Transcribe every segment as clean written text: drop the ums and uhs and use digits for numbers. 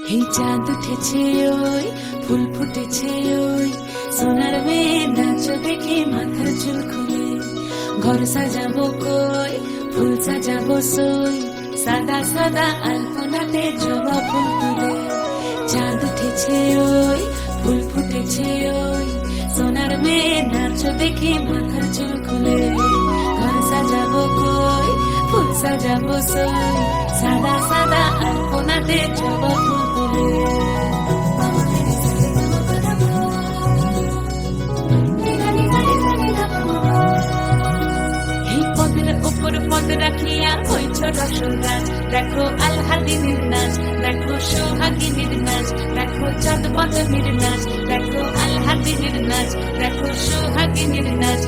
এই চাঁদ উঠেছে ওই ফুল ফুটেছে ওই সোনার মেয়ে নাচ দেখে মাথার চুল খুলে ঘর সাজাবো কই ফুল সাজাবো সই সাদা সাদা আলপনাতে জবা ফুল তুলে চাঁদ উঠেছে ওই ফুল ফুটেছে ওই সোনার মেয়ে নাচ দেখে মাথার চুল খুলে ঘর সাজাবো কই ফুল সাজাবো সই সাদা সাদা আলপনাতে জবা ফুল তুলে পদ রাখিয়া হইছ রসরাজ দেখো আলহাদিনীর নাচ দেখো সোহাগিনীর নাচ দেখো চাঁদ বদনীর নাচ দেখো আলহাদিনীর নাচ দেখো সোহাগিনীর নাচ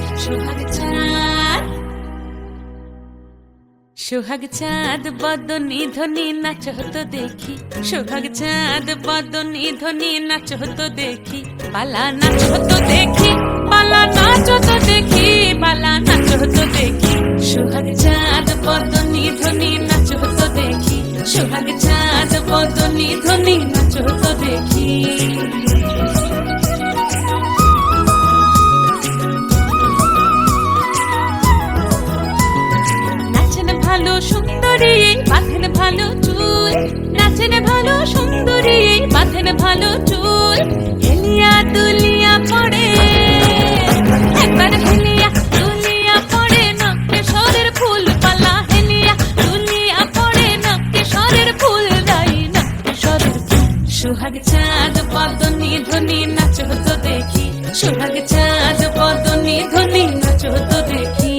সোহাগ চাঁদ বদনী ধ্বনি নাচ হতো দেখি সোহাগ চাঁদ বদনী ধ্বনি নাচ হতো দেখি পালা নাচ হতো দেখি পালা নাচ হতো দেখি পালা নাচ হতো দেখি সোহাগ চাঁদ বদনী ধ্বনি নাচ হতো দেখি সোহাগ চাঁদ বদনী ধ্বনি নাচ হতো দেখি ভালো সুন্দরী বাঁধেন ভালো চুল নাচেন ভালো সুন্দরী বাঁধেন ভালো চুল হেলিয়া দুলিয়া পড়ে একবার হেলিয়া দুলিয়া পড়ে নকেশ্বরের ফুল পালা হেলিয়া দুলিয়া পড়ে নকেশ্বরের ফুল দাই নকেশ্বরের ফুল সোহাগ চাঁদ বদনী ধ্বনি নাচ হতো দেখি সোহাগ চাঁদ বদনী ধ্বনি নাচ হতো দেখি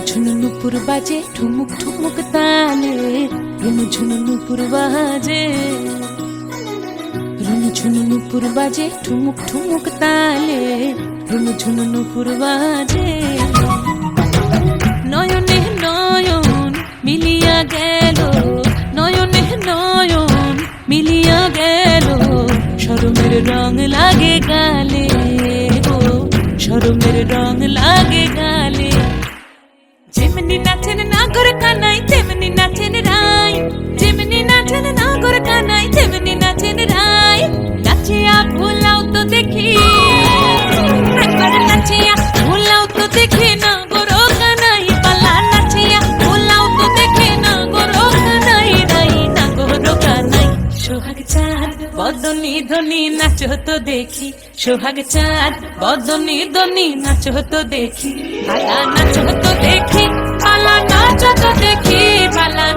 ঝুনু নুপুর বাজে ঠুমুক ঠুমুক তালে রুনু ঝুনু নুপুর বাজে রুনু ঝুনু নুপুর বাজে ঠুমুক ঠুমুক তালে রুনু ঝুনু নুপুর বাজে নয়নে নয়ন মিলিয়া গেল নয়নে নয়ন মিলিয়া গেল শরমের রং লাগে গালে ও শরমের রং লাগে গালে যেমনি নাচেন নাগর কানাই তেমনি নাচেন রাই যেমনি নাচেন নাগর কানাই তেমনি নাচেন রাই নাচিয়া ভোলাও তো দেখি একবার নাচিয়া ভোলাও তো দেখি নাগর কানাই পালা নাচিয়া ভোলাও তো দেখি নাগর কানাই রাই নাগর কানাই সোহাগ চাঁদ বদনী ধ্বনি নাচ হতো দেখি সোহাগ চাঁদ বদনী ধ্বনি নাচ হতো দেখি পালা নাচ হতো দেখি পালা নাচ হতো দেখি পালা